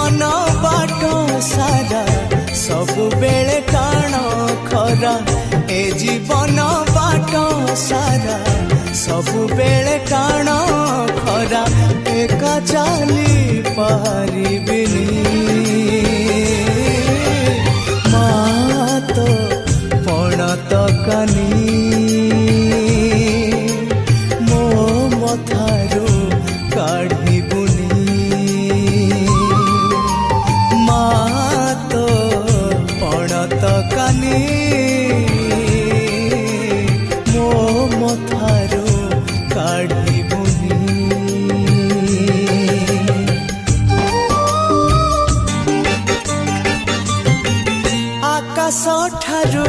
जीवन बाट सारा सबु बेले टाण खरा ए जीवन बाट सारा सबु बेले टाण खरा एका चाली पारिबिनी माँ तो पणत कानी मो मथारू काढ़िबुनी माँ तो पणत कानी मो मथारू काढ़िबुनी। आकाश ठारू